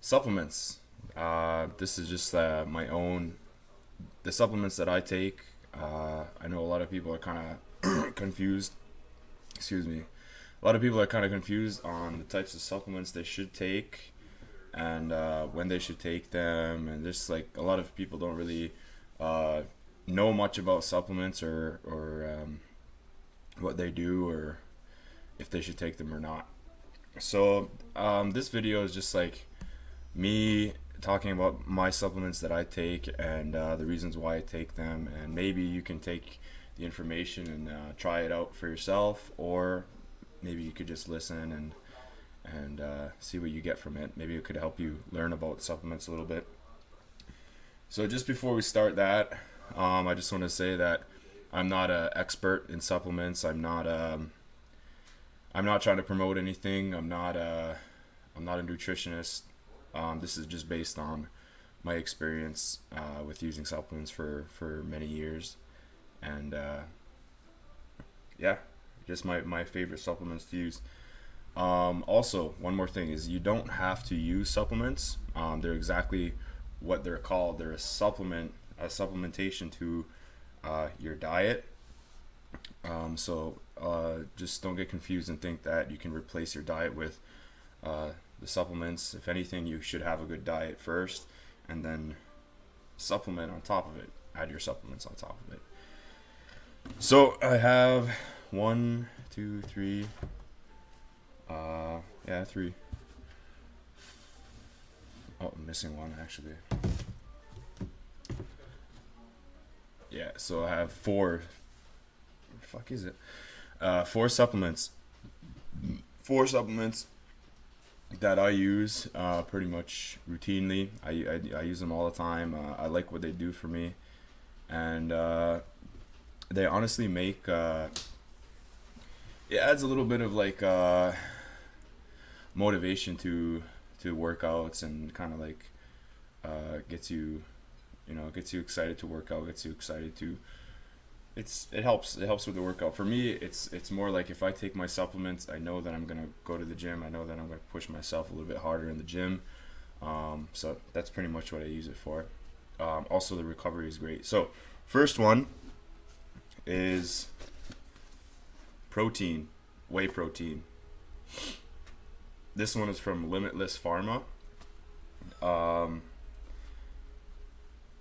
Supplements. This is just the supplements that I take. I know a lot of people are kind of confused. Excuse me. A lot of people are kind of confused on the types of supplements they should take and when they should take them. And just like a lot of people don't really uh, know much about supplements or what they do or if they should take them or not. So this video is just like me talking about my supplements that I take and the reasons why I take them, and maybe you can take the information and try it out for yourself, or maybe you could just listen and see what you get from it. Maybe it could help you learn about supplements a little bit. So just before we start that, I just want to say that I'm not an expert in supplements. I'm not trying to promote anything. I'm not a nutritionist. This is just based on my experience with using supplements for many years, and yeah, just my favorite supplements to use. Also, one more thing is you don't have to use supplements. They're exactly what they're called. They're a supplementation to your diet. Just don't get confused and think that you can replace your diet with the supplements. If anything, you should have a good diet first, and then supplement on top of it. Add your supplements on top of it. So I have one, two, three. Three. Oh, I'm missing one actually. Yeah, so I have four. What the fuck is it? Four supplements. Four supplements that I use pretty much routinely. I use them all the time. I like what they do for me, and they honestly make it adds a little bit of like motivation to workouts, and kind of like gets you, gets you excited to work out, gets you excited to it helps with the workout. For me, it's more like if I take my supplements, I know that I'm gonna go to the gym. I know that I'm gonna push myself a little bit harder in the gym. So that's pretty much what I use it for. Also, the recovery is great. So first one is protein, whey protein. This one is from Limitless Pharma. Um,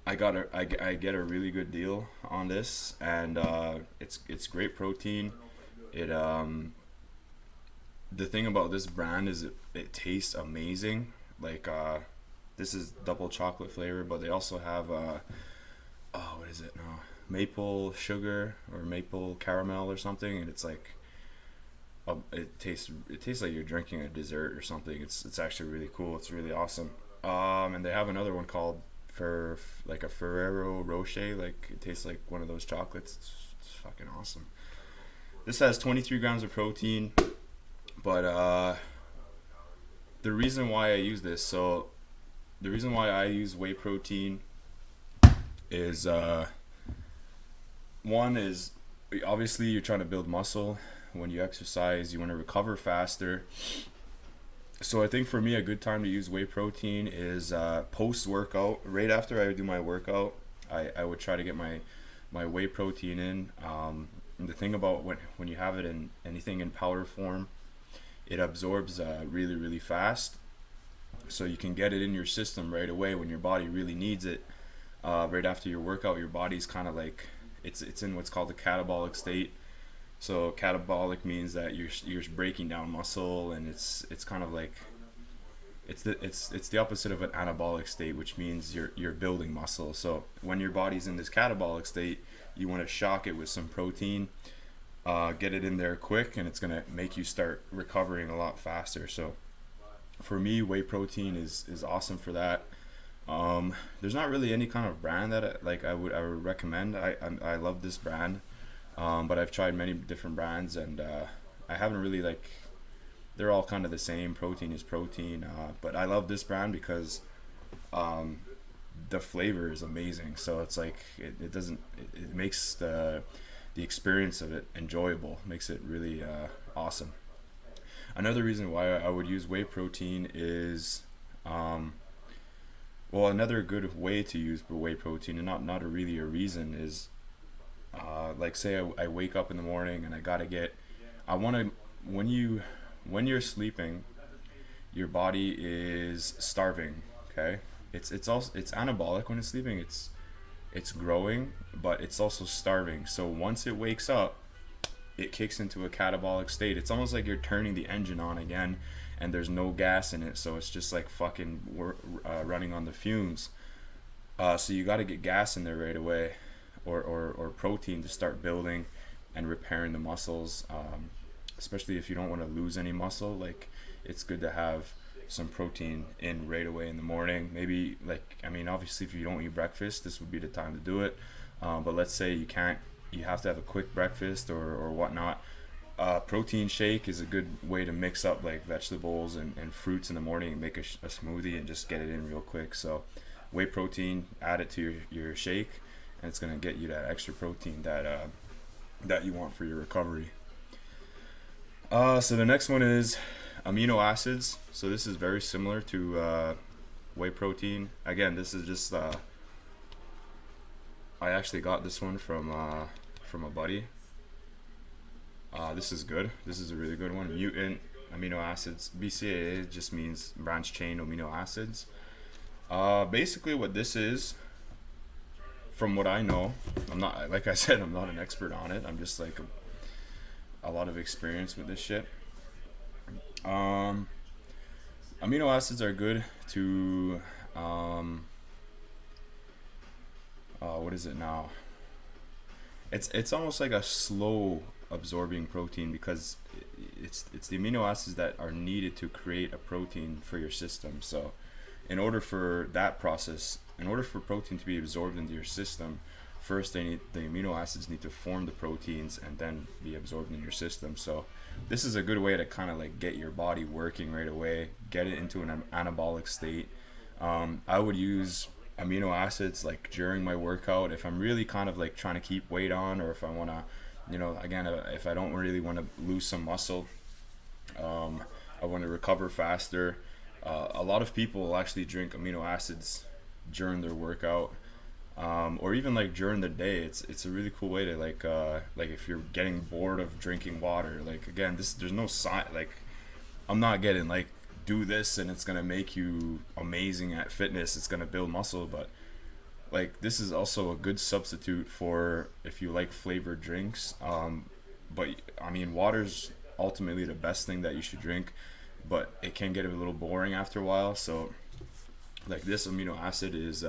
I get a really good deal on this, and it's great protein. It The thing about this brand is it tastes amazing. Like this is double chocolate flavor, but they also have what is it now? Maple sugar or maple caramel or something, and it's like it tastes like you're drinking a dessert or something. It's actually really cool. It's really awesome. And they have another one called for like a Ferrero Rocher. Like it tastes like one of those chocolates. It's fucking awesome. This has 23 grams of protein, but the reason why I use this, so the reason why I use whey protein is one is obviously you're trying to build muscle. When you exercise, you want to recover faster. So I think for me, a good time to use whey protein is post workout. Right after I do my workout, I would try to get my whey protein in. And the thing about when you have it in anything in powder form, it absorbs really really fast. So you can get it in your system right away when your body really needs it. Right after your workout, your body's kind of like it's in what's called the catabolic state. So catabolic means that you're breaking down muscle, and it's kind of like it's the opposite of an anabolic state, which means you're building muscle. So when your body's in this catabolic state, you want to shock it with some protein, get it in there quick, and it's gonna make you start recovering a lot faster. So for me, whey protein is awesome for that. There's not really any kind of brand that I would recommend. I love this brand, but I've tried many different brands, and I haven't really like. They're all kind of the same. Protein is protein, but I love this brand because um, the flavor is amazing. So it's like it makes the experience of it enjoyable. Makes it really awesome. Another reason why I would use whey protein is Um, well, another good way to use whey protein, and not a really a reason, is like say I wake up in the morning and I want to when you when you're sleeping, your body is starving. Okay, it's also it's anabolic when it's sleeping. It's growing, but it's also starving. So once it wakes up, it kicks into a catabolic state. It's almost like you're turning the engine on again, and there's no gas in it, so it's just like fucking running on the fumes. So you got to get gas in there right away, or protein to start building and repairing the muscles. Especially if you don't want to lose any muscle, like it's good to have some protein in right away in the morning. Maybe like I mean, obviously, if you don't eat breakfast, this would be the time to do it. But let's say you can't, you have to have a quick breakfast or whatnot. Protein shake is a good way to mix up like vegetables and fruits in the morning and make a smoothie and just get it in real quick. So, whey protein, add it to your shake, and it's gonna get you that extra protein that you want for your recovery. So the next one is amino acids. So this is very similar to whey protein. Again, this is just I actually got this one from a buddy. This is good. This is a really good one. Mutant amino acids. BCAA just means branch chain amino acids. Basically, what this is, from what I know, I'm not like I said, I'm not an expert on it. I'm just like a lot of experience with this shit. Um, Amino acids are good to what is it now? It's almost like a slow absorbing protein because it's the amino acids that are needed to create a protein for your system. So, in order for that process, in order for protein to be absorbed into your system, first the amino acids need to form the proteins and then be absorbed in your system. So, this is a good way to kind of like get your body working right away, get it into an anabolic state. I would use amino acids like during my workout if I'm really kind of like trying to keep weight on, or if I want to, again, if I don't really want to lose some muscle, um, I want to recover faster. A lot of people actually drink amino acids during their workout, or even like during the day. It's a really cool way to like if you're getting bored of drinking water. Like again, this there's no sign like I'm not getting like do this and it's gonna make you amazing at fitness. It's gonna build muscle, but like this is also a good substitute for if you like flavored drinks. But I mean, water's ultimately the best thing that you should drink, but it can get a little boring after a while. So like this amino acid is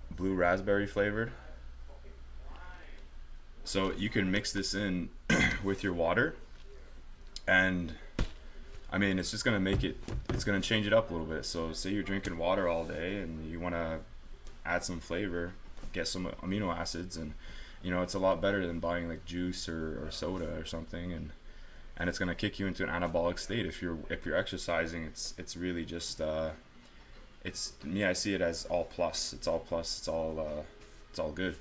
blue raspberry flavored. So you can mix this in with your water, and I mean, it's just gonna make it. It's gonna change it up a little bit. So, say you're drinking water all day and you want to add some flavor, get some amino acids, and it's a lot better than buying like juice or soda or something, and it's gonna kick you into an anabolic state. If you're exercising, it's really just it's me. I see it as all plus. It's all plus. It's all good.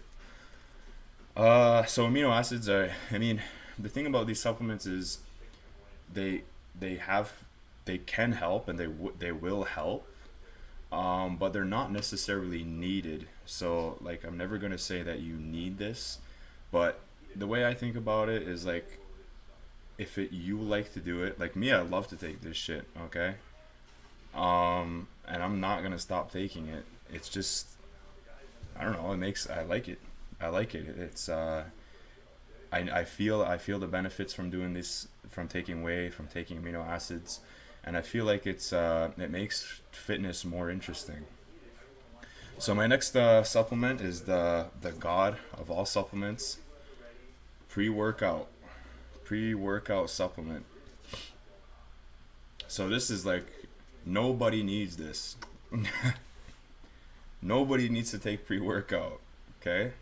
So amino acids are. I mean, the thing about these supplements is they they have they can help and they will help, but they're not necessarily needed. So like I'm never gonna say that you need this, but the way I think about it is like if you like to do it, like me, I love to take this shit. Okay, and I'm not gonna stop taking it. It's just I don't know. I like it. I like it. It's I feel the benefits from doing this, from taking whey, from taking amino acids, and I feel like it makes fitness more interesting. So my next supplement is the god of all supplements, pre workout supplement. So this is like nobody needs this. Nobody needs to take pre workout. Okay,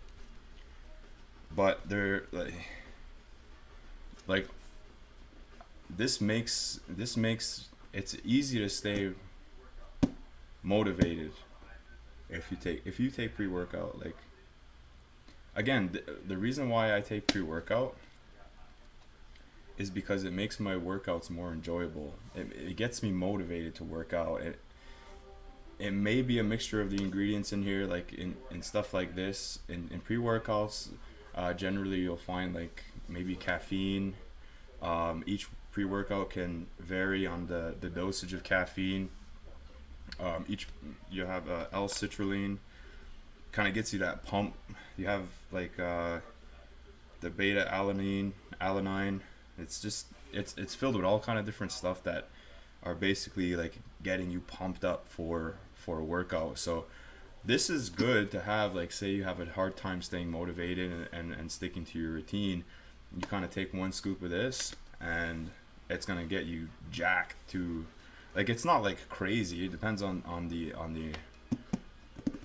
but they're like this makes it's easy to stay motivated if you take pre-workout. Like again, the reason why I take pre-workout is because it makes my workouts more enjoyable. It gets me motivated to work out. It may be a mixture of the ingredients in here, like in stuff like this. In pre workouts, generally you'll find like maybe caffeine. Each pre workout can vary on the dosage of caffeine. Each you have L-citrulline, kind of gets you that pump. You have like the beta alanine. It's just it's filled with all kind of different stuff that are basically like getting you pumped up for a workout. So this is good to have, like say you have a hard time staying motivated and sticking to your routine. You kind of take one scoop of this and it's gonna get you jacked to, like, it's not like crazy. It depends on the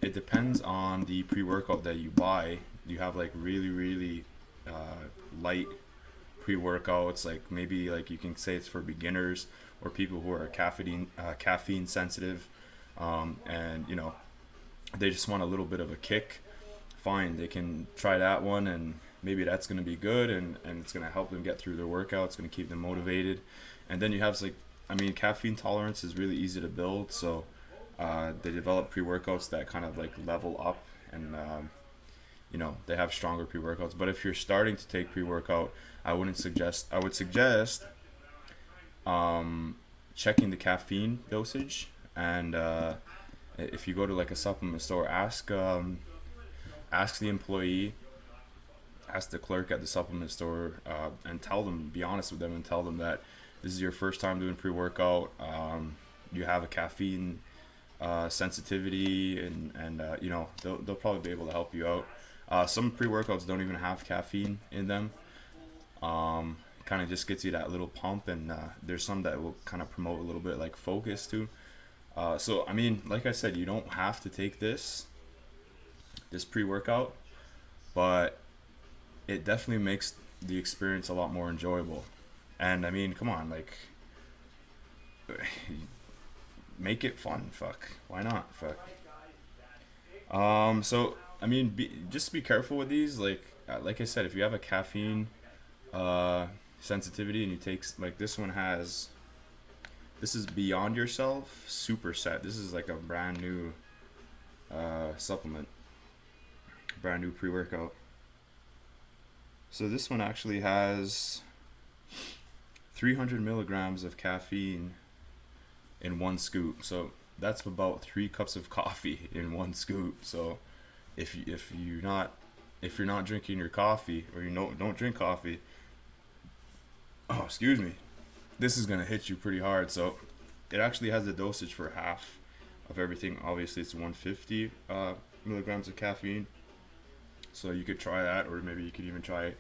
it depends on the pre-workout that you buy. You have like really light pre-workouts, like maybe like you can say it's for beginners or people who are caffeine sensitive, and you know they just want a little bit of a kick. Fine, they can try that one, and maybe that's going to be good, and it's going to help them get through their workout. It's going to keep them motivated. And then you have like, I mean, caffeine tolerance is really easy to build, so they develop pre-workouts that kind of like level up, and you know they have stronger pre-workouts. But if you're starting to take pre-workout, I would suggest checking the caffeine dosage, and if you go to like a supplement store, ask the employee, ask the clerk at the supplement store, and tell them, be honest with them, and tell them that this is your first time doing pre-workout. You have a caffeine sensitivity, and you know they'll probably be able to help you out. Some pre-workouts don't even have caffeine in them. Kind of just gets you that little pump, and there's some that will kind of promote a little bit like focus too. So I mean, like I said, you don't have to take this pre-workout, but it definitely makes the experience a lot more enjoyable. And I mean, come on, like, make it fun. Fuck, why not? Fuck. So I mean, just be careful with these. Like I said, if you have a caffeine uh, sensitivity and you take like this one has, this is Beyond Yourself Superset. This is like a brand new supplement, brand new pre workout. So this one actually has 300 milligrams of caffeine in one scoop. So that's about 3 cups of coffee in one scoop. So if you're not drinking your coffee, or you don't drink coffee, oh excuse me, this is gonna hit you pretty hard. So it actually has the dosage for half of everything. Obviously, it's 150 milligrams of caffeine. So you could try that, or maybe you could even try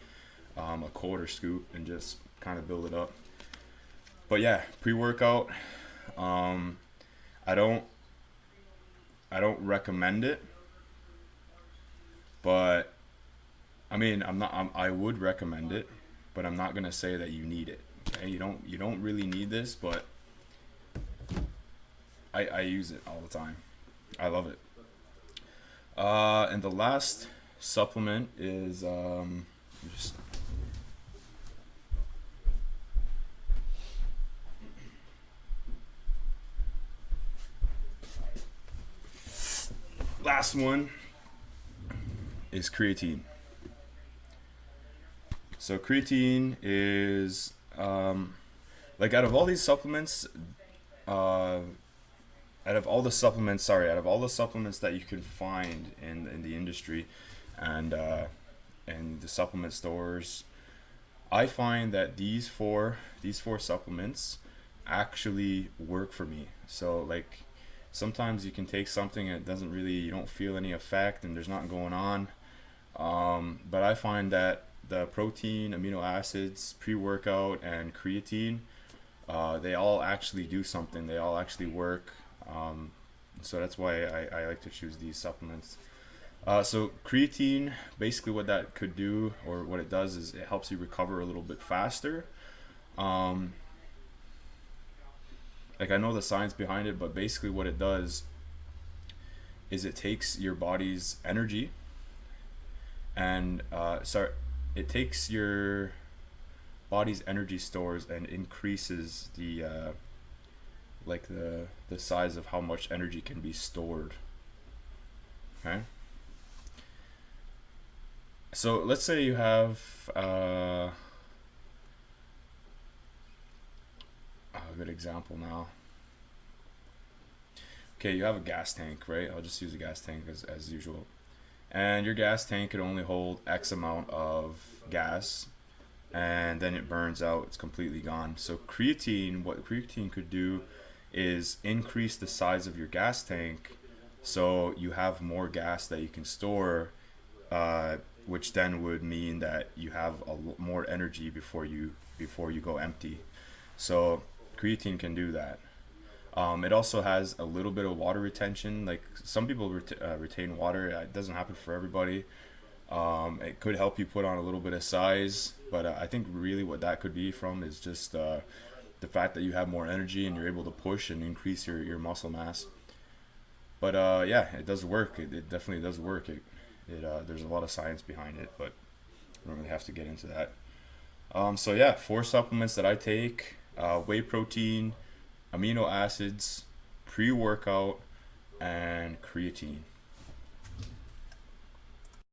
a quarter scoop and just kind of build it up. But yeah, pre-workout. I don't I don't recommend it, but I mean I would recommend it, but I'm not gonna say that you need it. Okay? You don't really need this, but I use it all the time. I love it. And the last supplement is just last one is creatine. So creatine is like out of all these supplements, uh, out of all the supplements that you can find in the industry, and and the supplement stores, I find that these four supplements actually work for me. So like sometimes you can take something and it doesn't really, you don't feel any effect and there's nothing going on. But I find that the protein, amino acids, pre-workout, and creatine, they all actually do something. They all actually work. So that's why I like to choose these supplements. So creatine, basically what that could do, or what it does, is it helps you recover a little bit faster. Um, like I know the science behind it, but basically what it does is it takes your body's energy, and it takes your body's energy stores and increases the size of how much energy can be stored. Okay. So let's say you have a good example now. Okay, you have a gas tank, right? I'll just use a gas tank as usual. And your gas tank can only hold X amount of gas, and then it burns out, it's completely gone. So creatine, what creatine could do is increase the size of your gas tank so you have more gas that you can store, uh, which then would mean that you have more energy before you go empty. So creatine can do that. It also has a little bit of water retention. Like some people retain water. It doesn't happen for everybody. It could help you put on a little bit of size, but I think really what that could be from is just the fact that you have more energy and you're able to push and increase your muscle mass. But yeah, it does work. It definitely does work. There's a lot of science behind it, but I don't really have to get into that. So yeah, four supplements that I take: whey protein, amino acids, pre-workout, and creatine.